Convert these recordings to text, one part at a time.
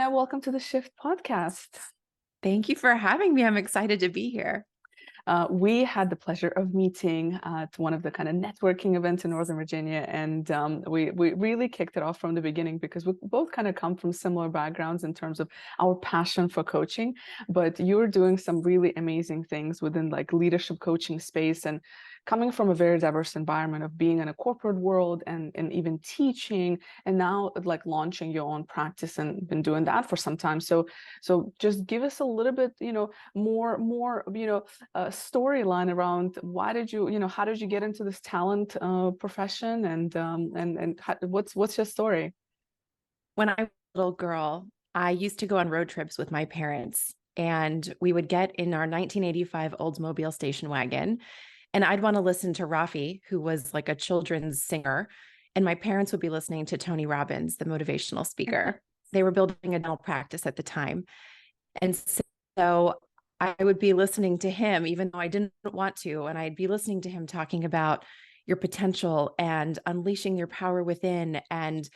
Shayna. Welcome to the Shift podcast. Thank you for having me. I'm excited to be here. We had the pleasure of meeting at one of the kind of networking events in Northern Virginia, and we really kicked it off from the beginning because we both kind of come from similar backgrounds in terms of our passion for coaching. But you're doing some really amazing things within like leadership coaching space and coming from a very diverse environment of being in a corporate world and even teaching, and now like launching your own practice and been doing that for some time. So just give us a little bit, more storyline around why did you, how did you get into this talent profession, and what's your story? When I was a little girl, I used to go on road trips with my parents, and we would get in our 1985 Oldsmobile station wagon, and I'd want to listen to Rafi, who was like a children's singer, and my parents would be listening to Tony Robbins, the motivational speaker. They were building a dental practice at the time. And so I would be listening to him, even though I didn't want to. And I'd be listening to him talking about your potential and unleashing your power within and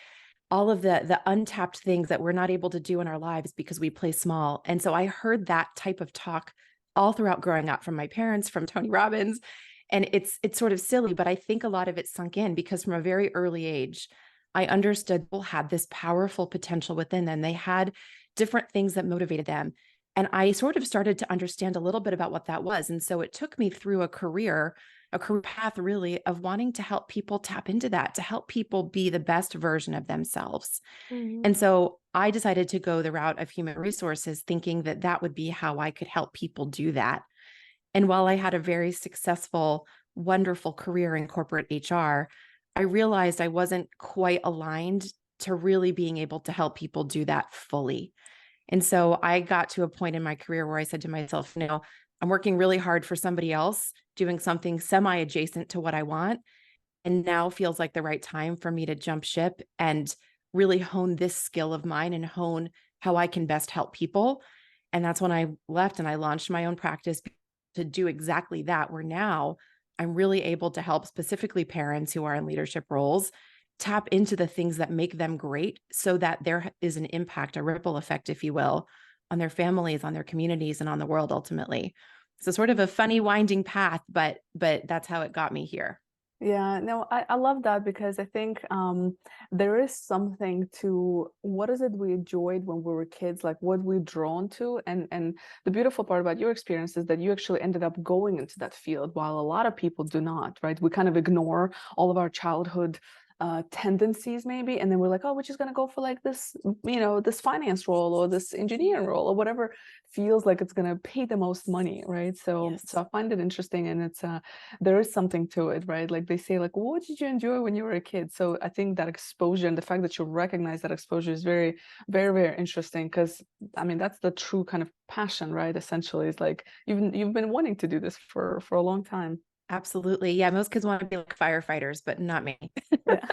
all of the untapped things that we're not able to do in our lives because we play small. And so I heard that type of talk all throughout growing up from my parents, from Tony Robbins. And it's sort of silly, but I think a lot of it sunk in because from a very early age, I understood people had this powerful potential within them. They had different things that motivated them. And I sort of started to understand a little bit about what that was. And so it took me through a career path really of wanting to help people tap into that, to help people be the best version of themselves. Mhm. And so I decided to go the route of human resources, thinking that that would be how I could help people do that. And while I had a very successful, wonderful career in corporate HR, I realized I wasn't quite aligned to really being able to help people do that fully. And so I got to a point in my career where I said to myself, I'm working really hard for somebody else, doing something semi adjacent to what I want. And now feels like the right time for me to jump ship and really hone this skill of mine and hone how I can best help people. And that's when I left and I launched my own practice to do exactly that, where now I'm really able to help specifically parents who are in leadership roles tap into the things that make them great so that there is an impact, a ripple effect, if you will, on their families, on their communities, and on the world ultimately. So sort of a funny winding path, but that's how it got me here. Yeah, no, I love that because I think there is something to what is it we enjoyed when we were kids, like what we're drawn to. And the beautiful part about your experience is that you actually ended up going into that field while a lot of people do not, right? We kind of ignore all of our childhood tendencies maybe, and then we're like, oh, we're just going to go for like this, this finance role or this engineering role or whatever feels like it's going to pay the most money, right? So Yes. so I find it interesting, and it's there is something to it, right? Like they say, like, what did you enjoy when you were a kid? So I think that exposure and the fact that you recognize that exposure is very, very, very interesting because I mean that's the true kind of passion, right? Essentially, it's like you've been wanting to do this for a long time. Absolutely. Yeah, most kids want to be like firefighters, but not me. Yeah.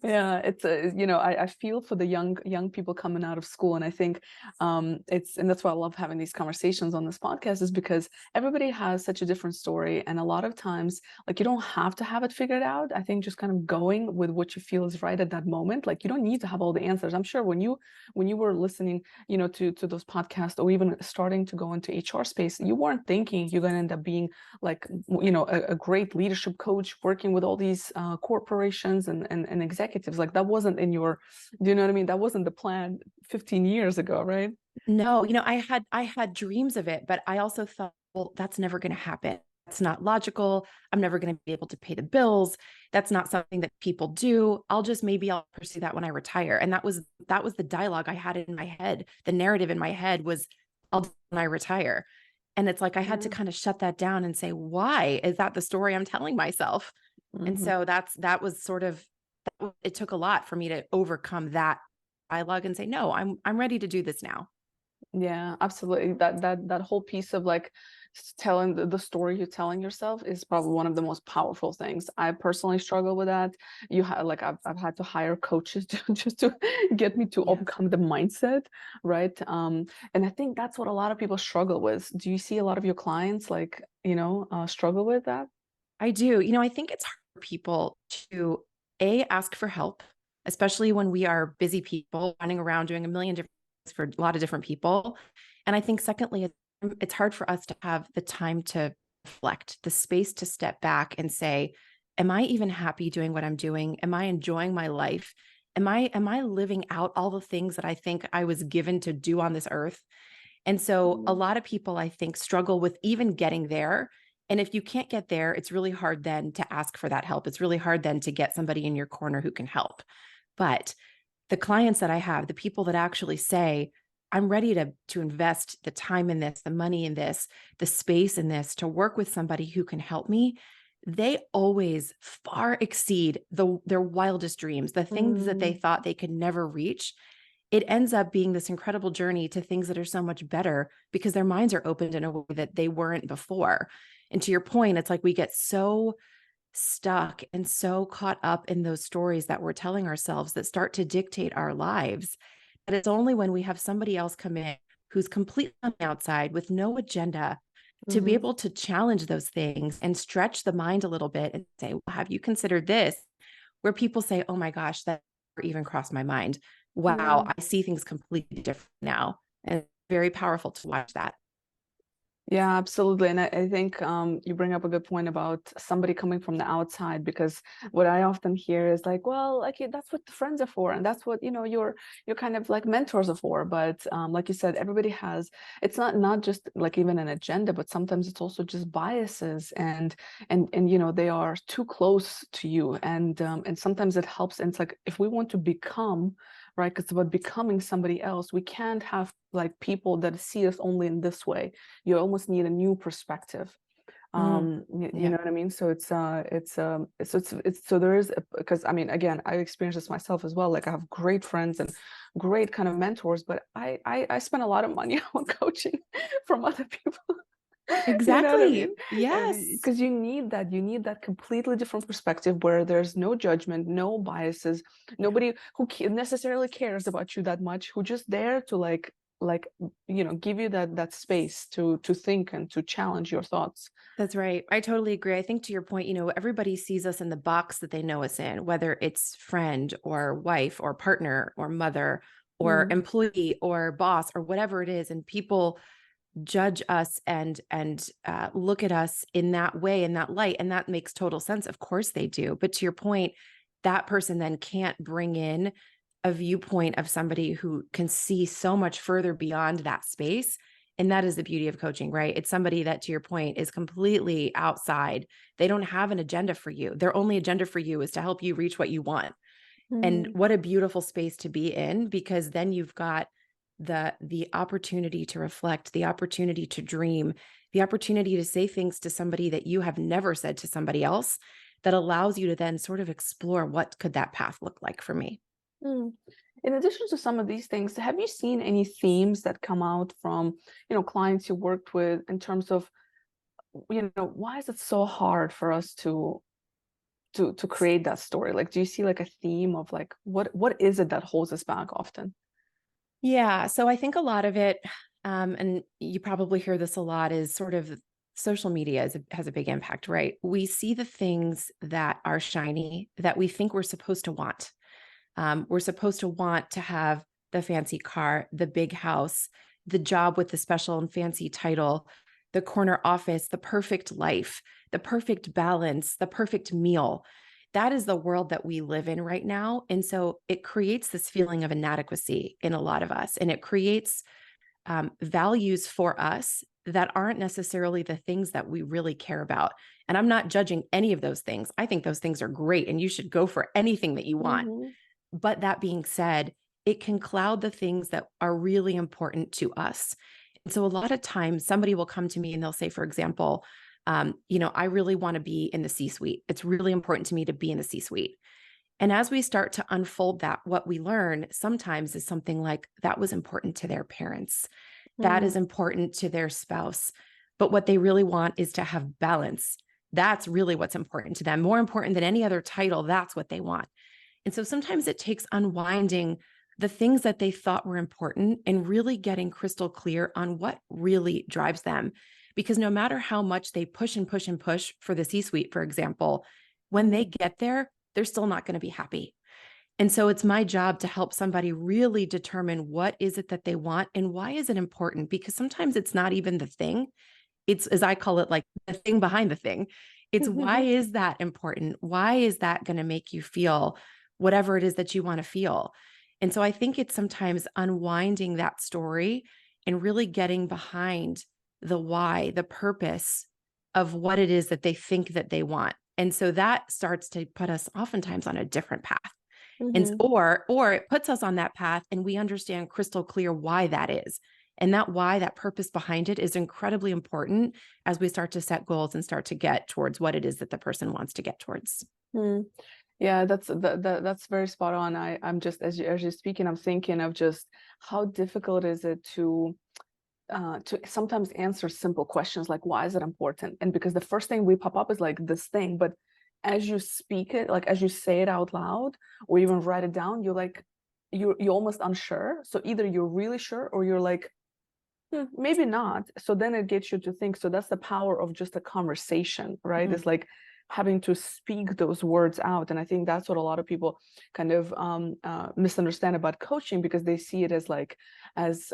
Yeah, it's I feel for the young people coming out of school, and I think and that's why I love having these conversations on this podcast is because everybody has such a different story, and a lot of times like you don't have to have it figured out. I think just kind of going with what you feel is right at that moment. Like you don't need to have all the answers. I'm sure when you were listening, to those podcasts or even starting to go into HR space, you weren't thinking you're going to end up being like a great leadership coach working with all these corporations and executives. Like that wasn't in your, do you know what I mean? That wasn't the plan 15 years ago, right? No, I had dreams of it, but I also thought, well, that's never going to happen. That's not logical. I'm never going to be able to pay the bills. That's not something that people do. Maybe I'll pursue that when I retire. And that was the dialogue I had in my head. The narrative in my head was I'll do it when I retire. And it's like I had to Yeah. kind of shut that down and say, why is that the story I'm telling myself? And Mhm. so that was sort of it took a lot for me to overcome that dialogue and say, no, I'm ready to do this now. Yeah, absolutely. That whole piece of like telling the story you're telling yourself is probably one of the most powerful things. I personally struggle with that. You have like I've had to hire coaches just to get me to Yeah. overcome the mindset, right? And I think that's what a lot of people struggle with. Do you see a lot of your clients like, struggle with that? I do. I think it's hard for people to ask for help especially when we are busy people running around doing a million different things for a lot of different people. And I think secondly, it's hard for us to have the time to reflect, the space to step back and say, am I even happy doing what I'm doing? Am I enjoying my life? Am I living out all the things that I think I was given to do on this earth? And so a Mhm. lot of people, I think, struggle with even getting there. And if you can't get there, it's really hard then to ask for that help. It's really hard then to get somebody in your corner who can help. But the clients that I have, the people that actually say, I'm ready to invest the time in this, the money in this, the space in this, to work with somebody who can help me, they always far exceed their wildest dreams, the things that they Mm, thought they could never reach. It ends up being this incredible journey to things that are so much better because their minds are opened in a way that they weren't before. And to your point, it's like we get so stuck and so caught up in those stories that we're telling ourselves that start to dictate our lives. But it's only when we have somebody else come in who's completely on the outside with no agenda to be mhm. able to challenge those things and stretch the mind a little bit and say, well, have you considered this? Where people say, oh my gosh, that never even crossed my mind. Yeah. Wow, I see things completely different now. And it's very powerful to watch that. Yeah, absolutely. And I think you bring up a good point about somebody coming from the outside, because what I often hear is like, well, like that's what the friends are for, and that's what, your kind of like mentors are for. But like you said, everybody has, it's not just like even an agenda, but sometimes it's also just biases, and they are too close to you, and sometimes it helps. And it's like if we want to become, right, 'cause it's about becoming somebody else, we can't have like people that see us only in this way. You almost need a new perspective. Mm, You yeah, know what I mean? So so there is, because I mean, again, I experienced this myself as well. Like I have great friends and great kind of mentors, but I spend a lot of money on coaching from other people. You know what I exactly. mean? Yes. Because you need that completely different perspective where there's no judgment, no biases, nobody who necessarily cares about you that much, who just there to like give you that space to think and to challenge your thoughts. That's right. I totally agree. I think to your point, everybody sees us in the box that they know us in, whether it's friend or wife or partner or mother or Mm, employee or boss or whatever it is. And people judge us and look at us in that way, in that light. And that makes total sense. Of course they do. But to your point, that person then can't bring in a viewpoint of somebody who can see so much further beyond that space. And that is the beauty of coaching, right? It's somebody that, to your point, is completely outside. They don't have an agenda for you. Their only agenda for you is to help you reach what you want. And mm, what a beautiful space to be in, because then you've got the opportunity to reflect, the opportunity to dream, the opportunity to say things to somebody that you have never said to somebody else, that allows you to then sort of explore what could that path look like for me. mm. In addition to some of these things, have you seen any themes that come out from clients you worked with in terms of why is it so hard for us to create that story? Like, do you see like a theme of like what is it that holds us back often? Yeah. So I think a lot of it, and you probably hear this a lot, is sort of social media has a big impact, right? We see the things that are shiny that we think we're supposed to want. We're supposed to want to have the fancy car, the big house, the job with the special and fancy title, the corner office, the perfect life, the perfect balance, the perfect meal. That is the world that we live in right now. And so it creates this feeling of inadequacy in a lot of us. And it creates values for us that aren't necessarily the things that we really care about. And I'm not judging any of those things. I think those things are great and you should go for anything that you want. Hmm. But that being said, it can cloud the things that are really important to us. And so a lot of times somebody will come to me and they'll say, for example, I really want to be in the C suite. It's really important to me to be in the C suite. And as we start to unfold that, what we learn sometimes is something like that was important to their parents, that is Mm, important to their spouse. But what they really want is to have balance. That's really what's important to them, more important than any other title. That's what they want. And so sometimes it takes unwinding the things that they thought were important and really getting crystal clear on what really drives them. Because no matter how much they push and push and push for the C suite, for example, when they mm, get there, they're still not going to be happy. And so it's my job to help somebody really determine what is it that they want and why is it important? Because sometimes it's not even the thing. It's, as I call it, like the thing behind the thing. It's why is that important? Why is that going to make you feel whatever it is that you want to feel? And so I think it's sometimes unwinding that story and really getting behind the why, the purpose of what it is that they think that they want. And so that starts to put us oftentimes on a different path. And Hmm. or it puts us on that path and we understand crystal clear why that is. And that why, that purpose behind it is incredibly important as we start to set goals and start to get towards what it is that the person wants to get towards. Hmm. Yeah, that's very spot on. I'm just, as you're speaking, I'm thinking of just how difficult is it to sometimes answer simple questions like why is it important? And because the first thing we pop up is like this thing, but as you speak it, like as you say it out loud or even write it down, you're like you're almost unsure. So either you're really sure or you're like, maybe not. So then it gets you to think. So that's the power of just a conversation, right? Mhm. It's like having to speak those words out. And I think that's what a lot of people kind of misunderstand about coaching, because they see it as like as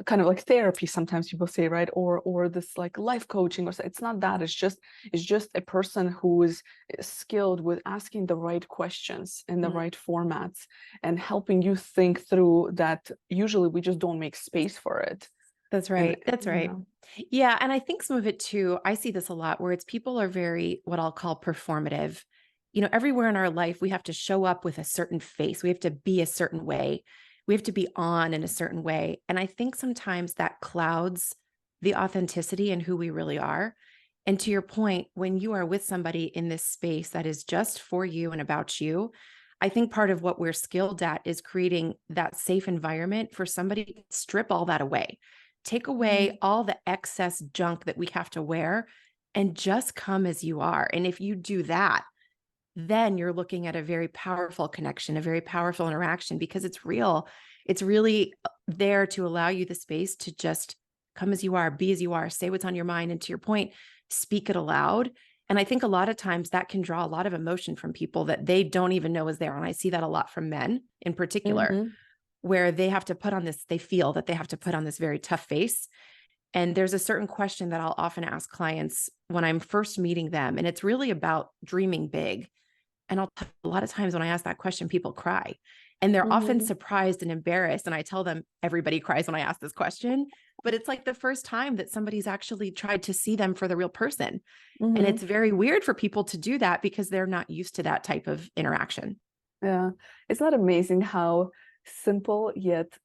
kind of like therapy, sometimes people say, right? Or this like life coaching, or so. It's not that. It's just a person who is skilled with asking the right questions in the Mhm. right formats and helping you think through that. Usually we just don't make space for it. That's And right. That's right. Yeah. And I think some of it too, I see this a lot where it's people are very, what I'll call performative. Everywhere in our life, we have to show up with a certain face. We have to be a certain way. We have to be on in a certain way. And I think sometimes that clouds the authenticity and who we really are. And to your point, when you are with somebody in this space that is just for you and about you, I think part of what we're skilled at is creating that safe environment for somebody to strip all that away. Take away Mhm. all the excess junk that we have to wear and just come as you are. And if you do that, then you're looking at a very powerful connection, a very powerful interaction because it's real. It's really there to allow you the space to just come as you are, be as you are, say what's on your mind. And to your point, speak it aloud. And I think a lot of times that can draw a lot of emotion from people that they don't even know is there. And I see that a lot from men in particular, Mhm. where they have to put on this, they feel that they have to put on this very tough face. And there's a certain question that I'll often ask clients when I'm first meeting them. And it's really about dreaming big. And a lot of times when I ask that question, people cry and they're often Mhm. surprised and embarrassed. And I tell them everybody cries when I ask this question, but it's like the first time that somebody's actually tried to see them for the real person. And Mhm. it's very weird for people to do that because they're not used to that type of interaction. Yeah. It's not amazing how simple yet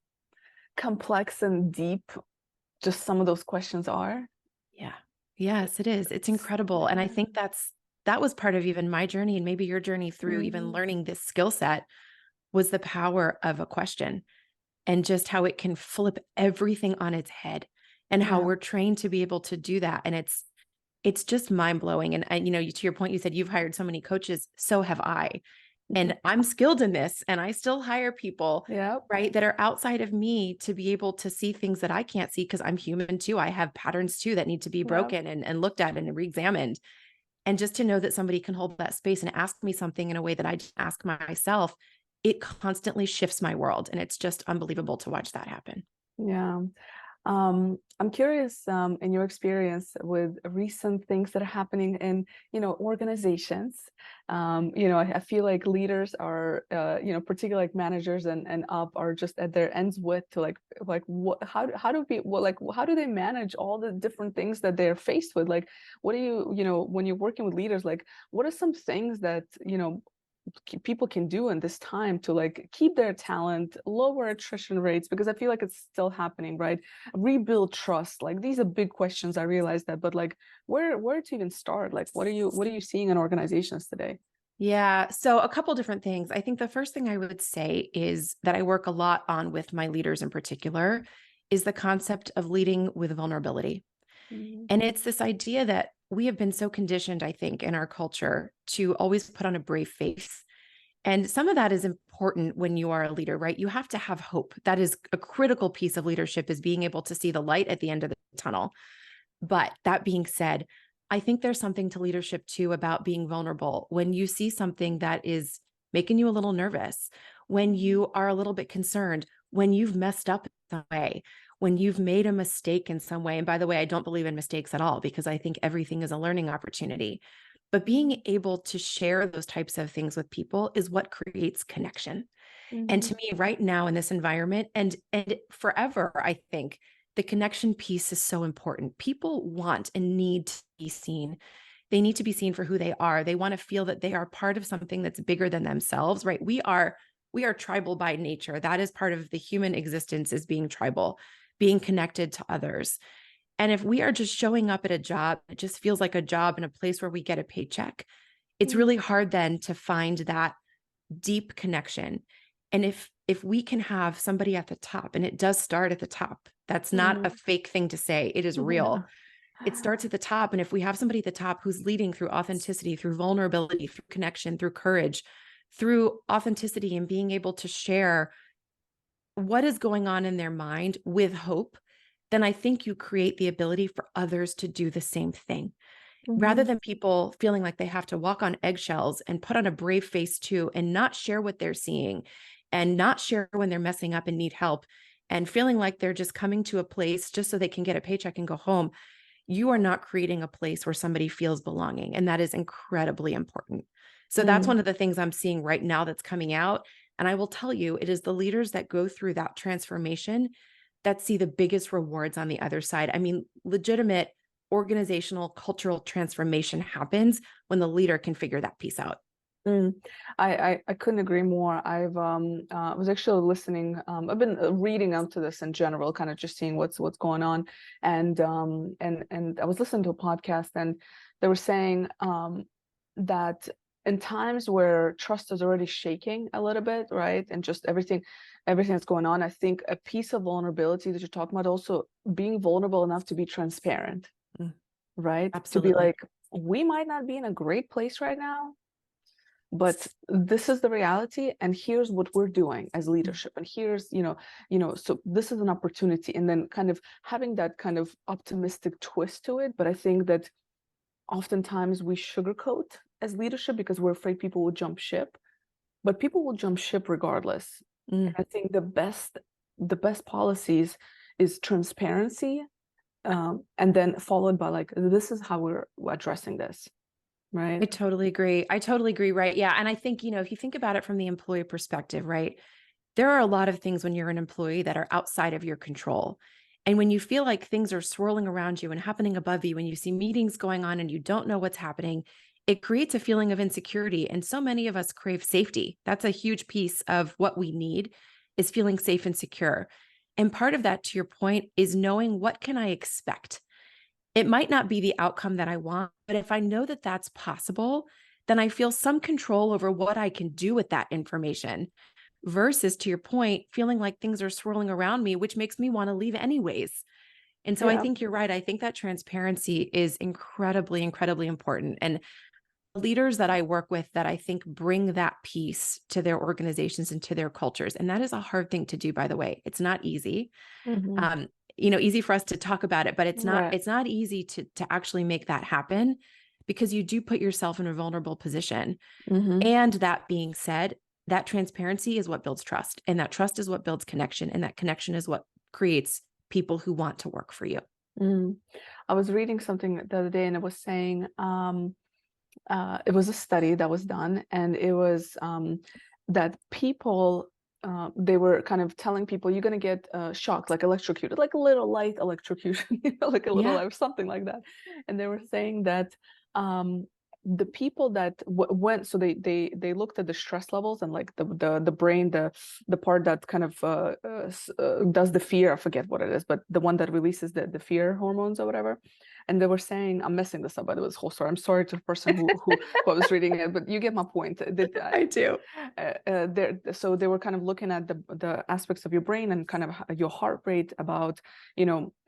complex and deep just some of those questions are. Yeah. Yes, it is. It's It's, incredible. And I yeah. think that was part of even my journey and maybe your journey through even Mhm. learning this skill set was the power of a question and just how it can flip everything on its head and how Yeah. we're trained to be able to do that. And it's just mind blowing. And to your point, you said you've hired so many coaches. So have I. And I'm skilled in this and I still hire people, Yep. right, that are outside of me to be able to see things that I can't see because I'm human too. I have patterns too that need to be Yep. broken and looked at and re-examined. And just to know that somebody can hold that space and ask me something in a way that I just ask myself, it constantly shifts my world. And it's just unbelievable to watch that happen. Yeah. I'm curious, in your experience with recent things that are happening in, organizations. I feel like leaders are, particularly like managers and up are just at their ends with to like what, how do people, like, how do they manage all the different things that they're faced with? Like, what do when you're working with leaders, like, what are some things that, people can do in this time to like keep their talent, lower attrition rates, because I feel like it's still happening, right? Rebuild trust. Like these are big questions. I realize that, but like where to even start? Like what are you seeing in organizations today? Yeah. So, a couple different things. I think the first thing I would say is that I work a lot on with my leaders in particular is the concept of leading with vulnerability. Mhm. And it's this idea that we have been so conditioned, I think, in our culture to always put on a brave face. And some of that is important when you are a leader, right? You have to have hope. That is a critical piece of leadership is being able to see the light at the end of the tunnel. But that being said, I think there's something to leadership too about being vulnerable. When you see something that is making you a little nervous, when you are a little bit concerned, when you've messed up in some way, when you've made a mistake in some way. And by the way, I don't believe in mistakes at all, because I think everything is a learning opportunity. But being able to share those types of things with people is what creates connection. And Mhm. to me, right now in this environment, and forever, I think the connection piece is so important. People want and need to be seen. They need to be seen for who they are. They want to feel that they are part of something that's bigger than themselves, right? We are tribal by nature. That is part of the human existence, is being tribal, being connected to others. And if we are just showing up at a job, it just feels like a job in a place where we get a paycheck. It's Mhm. really hard then to find that deep connection. And if we can have somebody at the top, and it does start at the top, that's not a Mhm. fake thing to say, it is real. It starts at the top. And if we have somebody at the top who's leading through authenticity, through vulnerability, through connection, through courage, through authenticity, and being able to share what is going on in their mind with hope, then I think you create the ability for others to do the same thing. Rather Mhm. than people feeling like they have to walk on eggshells and put on a brave face too, and not share what they're seeing, and not share when they're messing up and need help, and feeling like they're just coming to a place just so they can get a paycheck and go home, you are not creating a place where somebody feels belonging. And that is incredibly important. So that's Mm. one of the things I'm seeing right now that's coming out. And I will tell you, it is the leaders that go through that transformation that see the biggest rewards on the other side. I mean, legitimate organizational cultural transformation happens when the leader can figure that piece out. Mm. I couldn't agree more. Was actually listening. I've been reading into this in general, kind of just seeing what's going on, and I was listening to a podcast, and they were saying that in times where trust is already shaking a little bit, right, and just everything that's going on, I think a piece of vulnerability that you're talking about, also being vulnerable enough to be transparent, Mm, right, to be absolutely. like, we might not be in a great place right now, but this is the reality, and here's what we're doing as Mm, leadership, and here's, so this is an opportunity, and then kind of having that kind of optimistic twist to it. But I think that oftentimes we sugarcoat as leadership because we're afraid people will jump ship, but people will jump ship regardless. And mm. I think the best policies is transparency, and then followed by, like, this is how we're addressing this, right? I totally agree. I totally agree. Right. Yeah. And I think, if you think about it from the employee perspective, right? There are a lot of things when you're an employee that are outside of your control. And when you feel like things are swirling around you and happening above you, when you see meetings going on and you don't know what's happening, it creates a feeling of insecurity. And so many of us crave safety. That's a huge piece of what we need, is feeling safe and secure. And part of that, to your point, is knowing, what can I expect? It might not be the outcome that I want, but if I know that that's possible, then I feel some control over what I can do with that information, versus, to your point, feeling like things are swirling around me, which makes me want to leave anyways. And so I Yeah. think you're right. I think that transparency is incredibly, incredibly important. And leaders that I work with that I think bring that piece to their organizations and to their cultures. And that is a hard thing to do, by the way. It's not easy. Hmm. Um, easy for us to talk about it, but it's not, Right. it's not easy to actually make that happen, because you do put yourself in a vulnerable position. Hmm. And that being said, that transparency is what builds trust, and that trust is what builds connection, and that connection is what creates people who want to work for you. Mm. I was reading something the other day, and it was saying, it was a study that was done, and it was that people, they were kind of telling people, you're going to get shocked, like electrocuted, like a little light electrocution, like a little Yeah. light, something like that. And they were saying that um, the people that went, so they looked at the stress levels, and like the brain, the part that kind of does the fear, I forget what it is, but the one that releases the fear hormones or whatever. And they were saying, I'm messing this up by the way, this whole story. I'm sorry to the person who was reading it, but you get my point. I do. So they were kind of looking at the aspects of your brain and kind of your heart rate, about,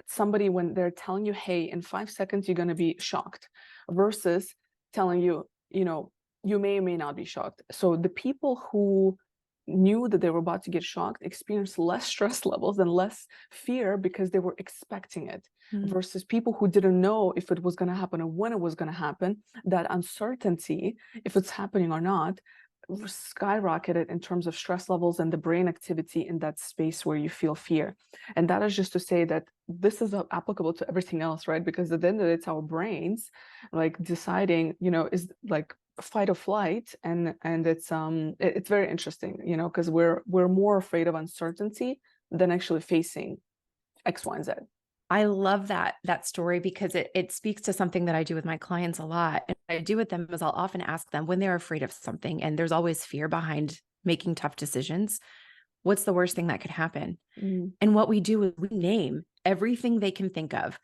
somebody when they're telling you, hey, in 5 seconds you're going to be shocked, versus telling you, you may or may not be shocked. So the people who knew that they were about to get shocked experienced less stress levels and less fear because they were expecting it, Mm, versus people who didn't know if it was going to happen or when it was going to happen. That uncertainty, if it's happening or not, skyrocketed in terms of stress levels and the brain activity in that space where you feel fear. And that is just to say that this is applicable to everything else, right? Because at the end of it, it's our brains like deciding, is like fight or flight. And it's very interesting, because we're more afraid of uncertainty than actually facing X, Y, and Z. I love that story because it speaks to something that I do with my clients a lot. And what I do with them is I'll often ask them when they're afraid of something, and there's always fear behind making tough decisions. What's the worst thing that could happen? Mm, And what we do is we name everything they can think of.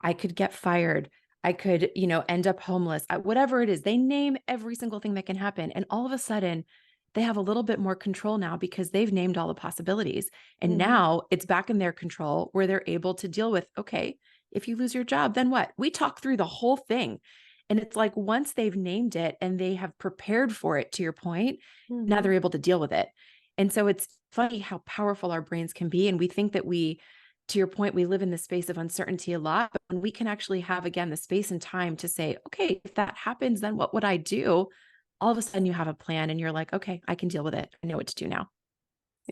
I could get fired. I could, end up homeless. Whatever it is, they name every single thing that can happen. And all of a sudden, they have a little bit more control now because they've named all the possibilities. And mhm, now it's back in their control where they're able to deal with, okay, if you lose your job, then what? We talk through the whole thing. And it's like once they've named it and they have prepared for it, to your point, now mhm. they're able to deal with it. And so it's funny how powerful our brains can be. And we think that to your point, we live in the space of uncertainty a lot, but when we can actually have, again, the space and time to say, okay, if that happens, then what would I do? All of a sudden you have a plan and you're like, okay, I can deal with it. I know what to do now.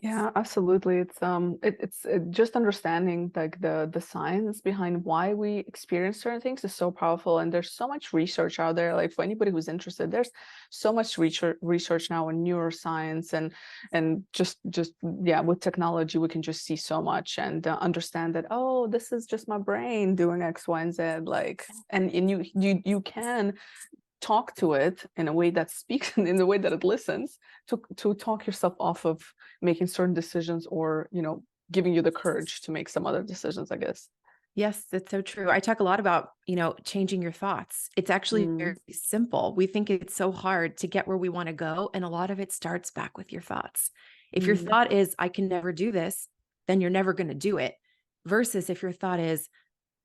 Yeah, absolutely. It's just understanding like the science behind why we experience certain things is so powerful, and there's so much research out there. Like for anybody who's interested, there's so much research now in neuroscience and just yeah, with technology we can just see so much and understand that, oh, this is just my brain doing X, Y, and Z. Like, and you can talk to it in a way that speaks in the way that it listens to talk yourself off of making certain decisions, or giving you the courage to make some other decisions, I guess. Yes, that's so true. I talk a lot about, changing your thoughts. It's actually very Mm, simple. We think it's so hard to get where we want to go. And a lot of it starts back with your thoughts. If your mm, thought is, I can never do this, then you're never going to do it. Versus if your thought is,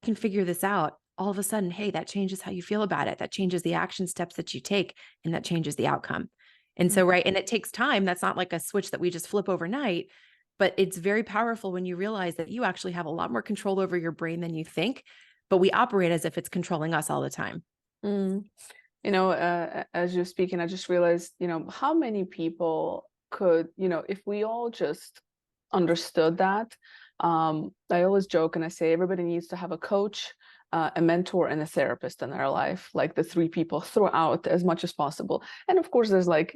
I can figure this out, all of a sudden, hey, that changes how you feel about it. That changes the action steps that you take, and that changes the outcome. And so, mm. right. And it takes time. That's not like a switch that we just flip overnight, but it's very powerful when you realize that you actually have a lot more control over your brain than you think, but we operate as if it's controlling us all the time. Mm. As you're speaking, I just realized, how many people could, if we all just understood that. I always joke and I say everybody needs to have a coach, a mentor, and a therapist in their life, like the three people throughout as much as possible. And of course, there's like,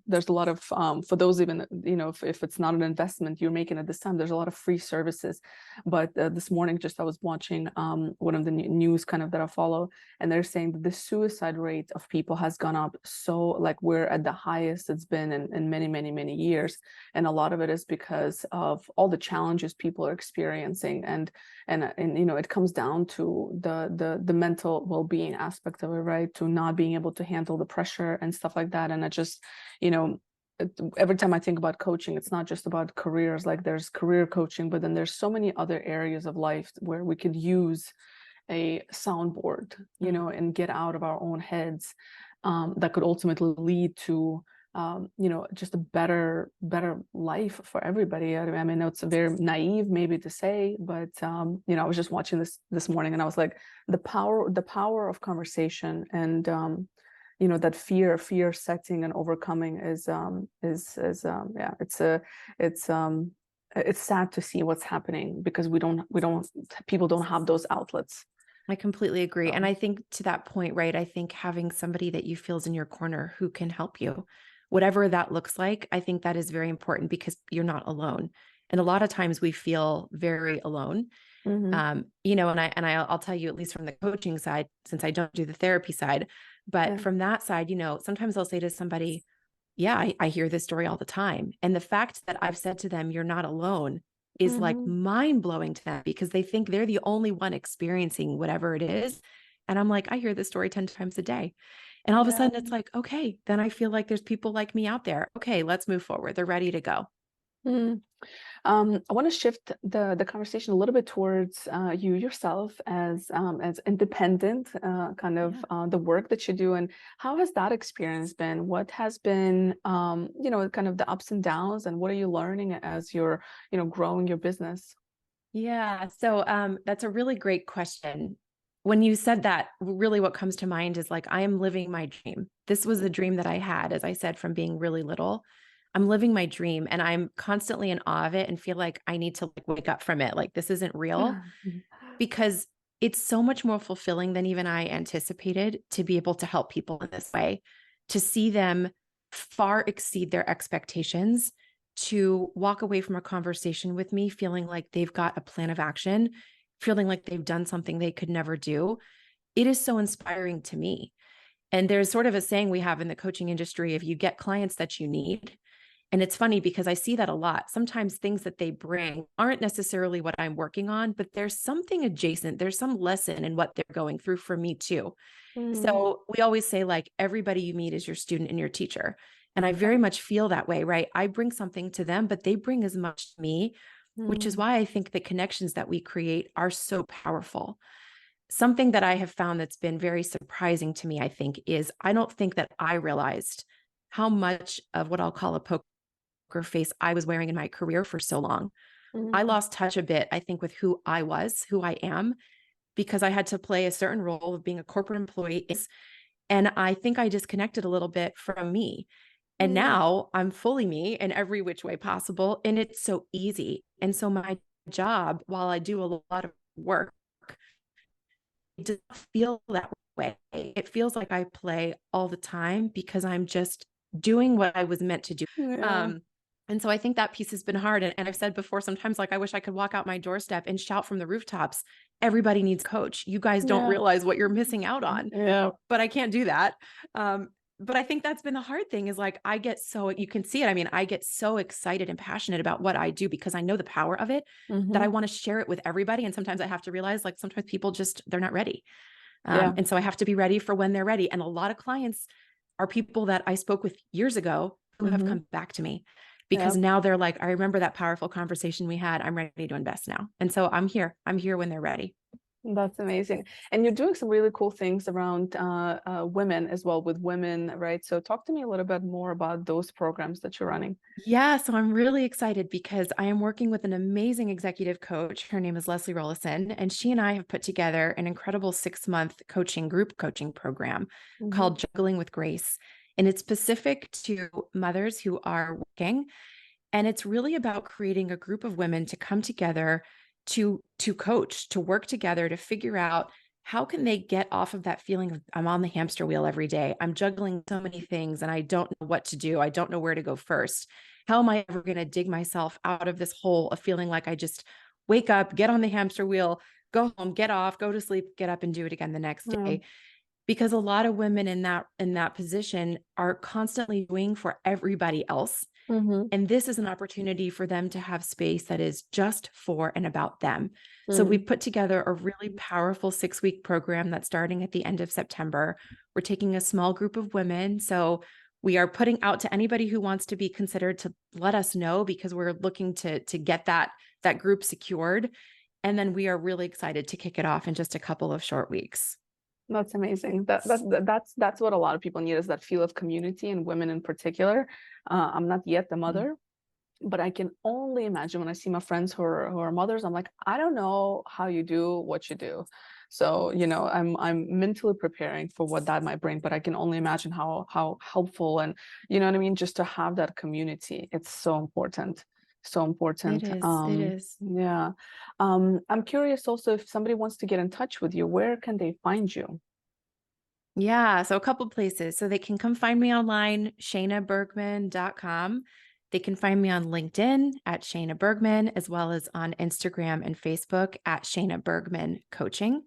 there's a lot of, for those even, if it's not an investment you're making at this time, there's a lot of free services. But this morning, just I was watching one of the news kind of that I follow, and they're saying that the suicide rate of people has gone up. So like we're at the highest it's been in many, many, many years. And a lot of it is because of all the challenges people are experiencing. And it comes down to the mental well-being aspect of it, right? To not being able to handle the pressure and stuff like that. And I just, you know, every time I think about coaching, it's not just about careers. Like there's career coaching, but then there's so many other areas of life where we could use a soundboard, Mhm. and get out of our own heads, that could ultimately lead to, just a better life for everybody. I mean, it's very naive maybe to say, but I was just watching this morning, and I was like, the power of conversation, and that fear setting and overcoming yeah, it's sad to see what's happening because we don't people don't have those outlets. I completely agree. And So I think to that point, right, I think having somebody that you feel is in your corner who can help you, whatever that looks like, I think that is very important because you're not alone. And a lot of times we feel very alone. mhm, I'll tell you, at least from the coaching side, since I don't do the therapy side, but yeah, from that side, sometimes I'll say to somebody, yeah, I hear this story all the time. And the fact that I've said to them, you're not alone is like mhm, mind blowing to them because they think they're the only one experiencing whatever it is. And I'm like, I hear this story 10 times a day. And all of a yeah. sudden it's like, okay, then I feel like there's people like me out there. Okay, let's move forward. They're ready to go. Mm. I want to shift the conversation a little bit towards you yourself as independent, kind of Yeah. the work that you do, and how has that experience been? What has been, kind of the ups and downs, and what are you learning as you're, growing your business? Yeah. So that's a really great question. when you said that, really what comes to mind is like, I am living my dream. This was a dream that I had, as I said, from being really little. I'm living my dream and I'm constantly in awe of it and feel like I need to like wake up from it. Like this isn't real because it's so much more fulfilling than even I anticipated to be able to help people in this way, to see them far exceed their expectations, to walk away from a conversation with me feeling like they've got a plan of action, feeling like they've done something they could never do. It is so inspiring to me. And there's sort of a saying we have in the coaching industry, if you get clients that you need. And it's funny because I see that a lot. Sometimes things that they bring aren't necessarily what I'm working on, but there's something adjacent. There's some lesson in what they're going through for me too. Mm, So we always say, like, everybody you meet is your student and your teacher. And I very okay. much feel that way, right? I bring something to them, but they bring as much to me, which is Mm, why I think the connections that we create are so powerful. Something that I have found that's been very surprising to me, I think, is I don't think that I realized how much of what I'll call a poker face I was wearing in my career for so long. I mm, lost touch a bit, I think, with who I was, who I am, because I had to play a certain role of being a corporate employee. And I think I disconnected a little bit from me. And mm, now I'm fully me in every which way possible. And it's so easy. And so my job, while I do a lot of work, it does not feel that way. It feels like I play all the time because I'm just doing what I was meant to do. yeah. Um, and so I think that piece has been hard. And I've said before, sometimes like I wish I could walk out my doorstep and shout from the rooftops, everybody needs a coach. You guys don't Yeah. realize what you're missing out on, Yeah. but I can't do that. But I think that's been the hard thing is like I get so you can see it. I mean, I get so excited and passionate about what I do because I know the power of it that I Hmm. want to share it with everybody. And sometimes I have to realize like sometimes people just they're not ready. Yeah. And so I have to be ready for when they're ready. And a lot of clients are people that I spoke with years ago who have Hmm. come back to me Yeah. because now they're like, I remember that powerful conversation we had. I'm ready to invest now. And so I'm here. I'm here when they're ready. That's amazing. And you're doing some really cool things around women as well with women, right? So talk to me a little bit more about those programs that you're running. Yeah, so I'm really excited because I am working with an amazing executive coach. Her name is Leslie Rollison, and she and I have put together an incredible 6-month group coaching program Hmm. called Juggling with Grace. And it's specific to mothers who are working. And it's really about creating a group of women to come together to coach, to work together, to figure out how can they get off of that feeling of I'm on the hamster wheel every day. I'm juggling so many things and I don't know what to do. I don't know where to go first. How am I ever going to dig myself out of this hole of feeling like I just wake up, get on the hamster wheel, go home, get off, go to sleep, get up and do it again the next Yeah. day? Because a lot of women in that position are constantly doing for everybody else, Hmm. and this is an opportunity for them to have space that is just for and about them. So we Mm. put together a really powerful 6-week program that's starting at the end of September. We're taking a small group of women. So we are putting out to anybody who wants to be considered to let us know because we're looking to get that group secured. And then we are really excited to kick it off in just a couple of short weeks. That's amazing. That's what a lot of people need is that feel of community and women in particular. I'm not yet the Mm. mother, but I can only imagine when I see my friends who are mothers, I'm like, I don't know how you do what you do. So, I'm mentally preparing for what that might bring, but I can only imagine how helpful and you know what I mean, just to have that community. It's so important. So It important. is. It is. Yeah. I'm curious also if somebody wants to get in touch with you, where can they find you? Yeah, so a couple places. So they can come find me online, shaynabergman.com. They can find me on LinkedIn at Shayna Bergman, as well as on Instagram and Facebook at Shayna Bergman Coaching.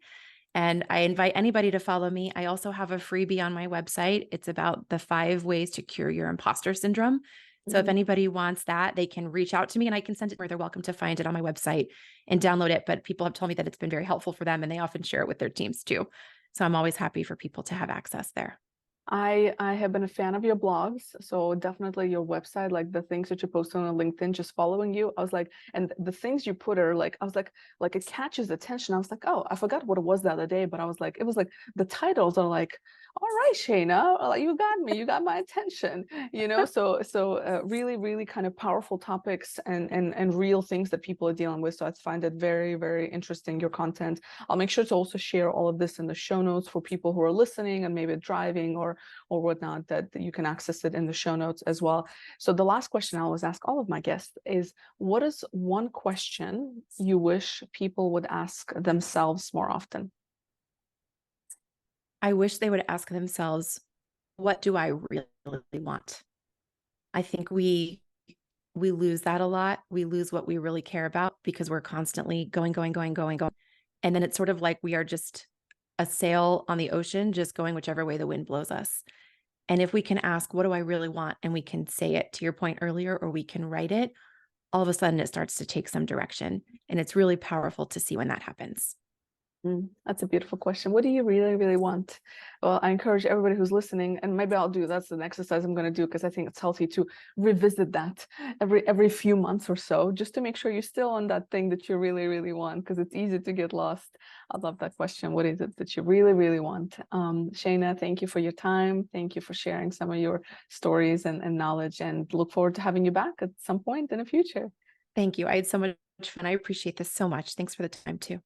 And I invite anybody to follow me. I also have a freebie on my website. It's about the 5 ways to cure your imposter syndrome. So if Mm. anybody wants that, they can reach out to me and I can send it where they're welcome to find it on my website and download it. But people have told me that it's been very helpful for them and they often share it with their teams too. So I'm always happy for people to have access there. I have been a fan of your blogs, so definitely your website, like the things that you post on LinkedIn, just following you. I was like, and the things you put are like, I was like it catches attention. I was like, oh, I forgot what it was the other day, but I was like, it was like the titles are like, all right, Shayna, you got me, you got my attention, really, really kind of powerful topics and real things that people are dealing with. So I find it very, very interesting, your content. I'll make sure to also share all of this in the show notes for people who are listening and maybe driving or whatnot, that you can access it in the show notes as well. So the last question I always ask all of my guests is, what is one question you wish people would ask themselves more often? I wish they would ask themselves, what do I really want? I think we lose that a lot. We lose what we really care about because we're constantly going, going, going, going, going. And then it's sort of like we are just a sail on the ocean, just going whichever way the wind blows us. And if we can ask, what do I really want? And we can say it to your point earlier, or we can write it, all of a sudden it starts to take some direction. And it's really powerful to see when that happens. That's a beautiful question. What do you really, really want? Well, I encourage everybody who's listening, and maybe that's an exercise I'm going to do, because I think it's healthy to revisit that every few months or so, just to make sure you're still on that thing that you really, really want, because it's easy to get lost. I love that question. What is it that you really, really want? Shayna, thank you for your time. Thank you for sharing some of your stories and knowledge, and look forward to having you back at some point in the future. Thank you. I had so much fun. I appreciate this so much. Thanks for the time too.